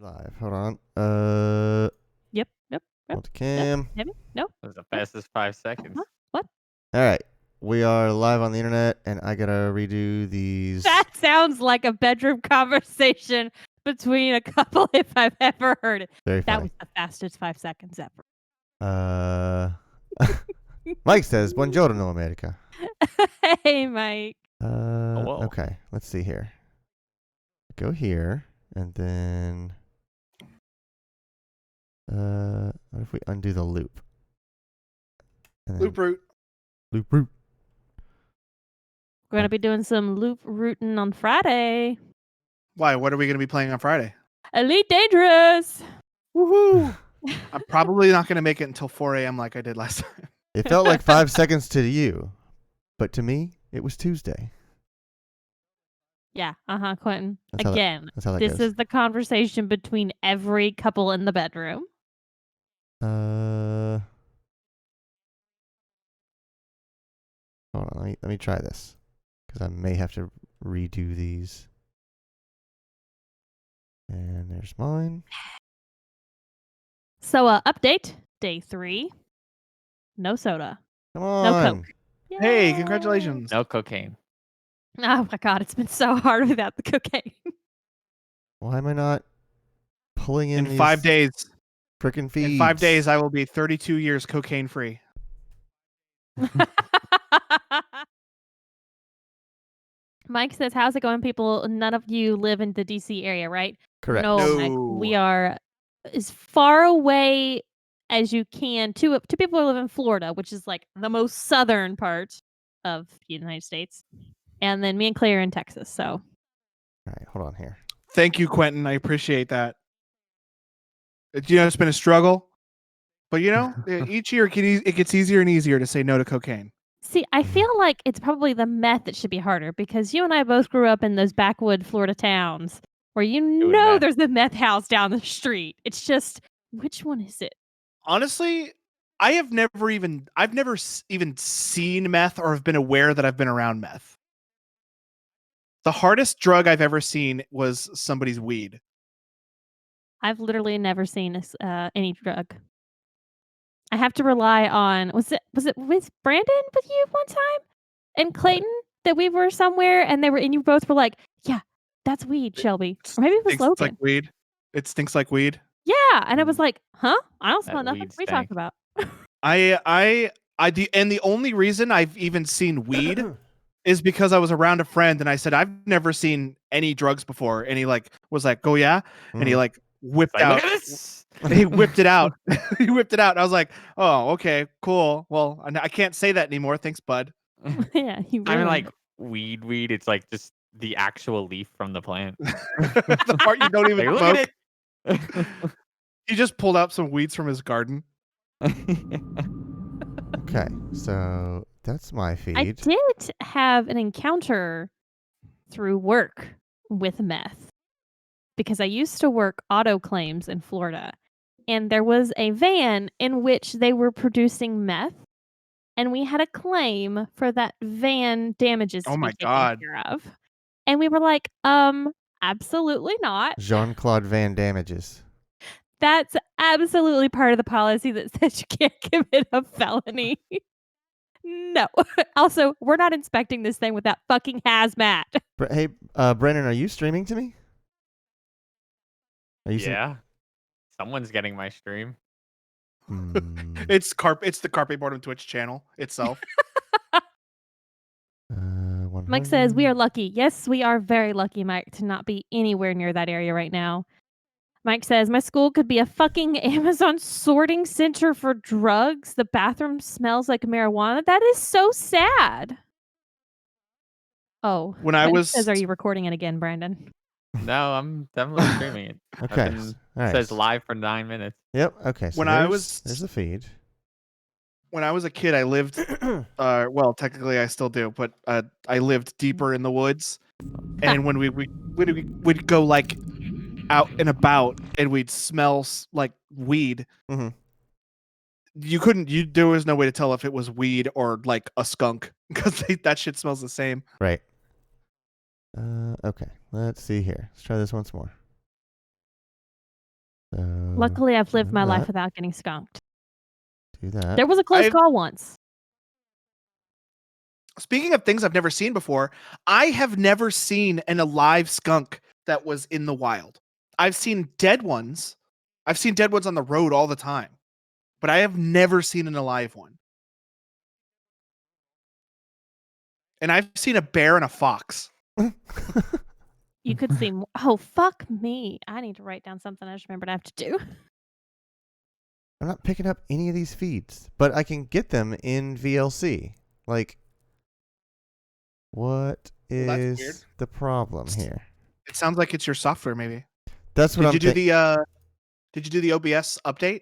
Live. Hold on. Yep. Multicam. No. That was the fastest 5 seconds. Huh? What? All right. We are live on the internet, and I gotta redo these. That sounds like a bedroom conversation between a couple if I've ever heard it. Very That funny. was the fastest 5 seconds ever. Mike says, "Buongiorno, America." Hey, Mike. Whoa. Okay. Let's see here. Go here, and then what if we undo the loop? And then Loop root. Loop root. We're going to be doing some loop rooting on Friday. Why? What are we going to be playing on Friday? Elite Dangerous. Woohoo! I'm probably not going to make it until 4 a.m. like I did last time. It felt like 5 seconds to you, but to me, it was Tuesday. Yeah. Quentin. That's how Again, That's how that this goes. is the conversation between every couple in the bedroom. Hold on. Let me try this, because I may have to redo these. And there's mine. So, update day 3. No soda. Come No on. Coke. Hey, Yay. congratulations. No cocaine. Oh my God, it's been so hard without the cocaine. Why am I not pulling in In these 5 days. frickin' feeds? In 5 days, I will be 32 years cocaine free. Mike says, how's it going, people? None of you live in the DC area, right? Correct. No, No. Mike. We are as far away as you can. Two people who live in Florida, which is like the most southern part of the United States. And then me and Claire in Texas. So All right, hold on here. Thank you, Quentin. I appreciate that. It's been a struggle. But, each year it gets easier and easier to say no to cocaine. see, I feel like it's probably the meth that should be harder because you and I both grew up in those backwood Florida towns where meth. there's a meth house down the street. It's just, which one is it? Honestly, I've never even seen meth or have been aware that I've been around meth. The hardest drug I've ever seen was somebody's weed. I've literally never seen any drug. I have to rely on was it with Brandon with you one time and Clayton that we were somewhere and you both were like, yeah, that's weed, Shelby, or maybe it was Stinks Logan. like weed. It stinks like weed. Yeah, and I was like, huh? I don't smell That nothing. weed What are you talking stank. about? And the only reason I've even seen weed is because I was around a friend and I said, I've never seen any drugs before. And he was like, oh yeah? And he whipped Like, out. look at this. He whipped it out. He whipped it out. And I was like, oh, okay, cool. Well, I can't say that anymore. Thanks, bud. Yeah, you I mean, ruined like, it. weed. It's like just the actual leaf from the plant. The part you don't even Like, smoke. look at it. He just pulled out some weeds from his garden. Okay, so that's my feed. I did have an encounter through work with meth because I used to work auto claims in Florida, and there was a van in which they were producing meth, and we had a claim for that van damages Oh to my be taken God. care of. And we were like, absolutely not. Jean-Claude Van Damages. That's absolutely part of the policy that says you can't commit a felony. No. Also, we're not inspecting this thing with that fucking hazmat. Hey, Brennan, are you streaming to me? Are you? Yeah. Someone's getting my stream. It's the Carpe Boredom Twitch channel itself. Mike says, we are lucky. Yes, we are very lucky, Mike, to not be anywhere near that area right now. Mike says, my school could be a fucking Amazon sorting center for drugs. The bathroom smells like marijuana. That is so sad. Oh, When I was says, are you recording it again, Brandon? No, I'm definitely streaming it. Okay. All right. Says live for 9 minutes. Yep. Okay. So there's the feed. When I was a kid, I lived. Well, technically, I still do, but I lived deeper in the woods, and when we'd go like out and about, and we'd smell like weed. Mm-hmm. There was no way to tell if it was weed or like a skunk because that shit smells the same. Right. Okay. Let's see here. Let's try this once more. Luckily, I've lived do my life that. without getting skunked. Do that. There was a close I've- call once. Speaking of things I've never seen before, I have never seen an alive skunk that was in the wild. I've seen dead ones. I've seen dead ones on the road all the time, but I have never seen an alive one. And I've seen a bear and a fox. You could see. Oh, fuck me. I need to write down something I just remembered I have to do. I'm not picking up any of these feeds, but I can get them in VLC. Like, what Well, that's weird. is the problem here? It sounds like it's your software, maybe. That's what Did I'm you do the Did you do the OBS update?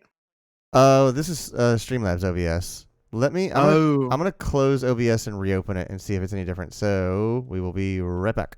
Oh, this is Streamlabs OBS. I'm gonna close OBS and reopen it and see if it's any different. So we will be right back.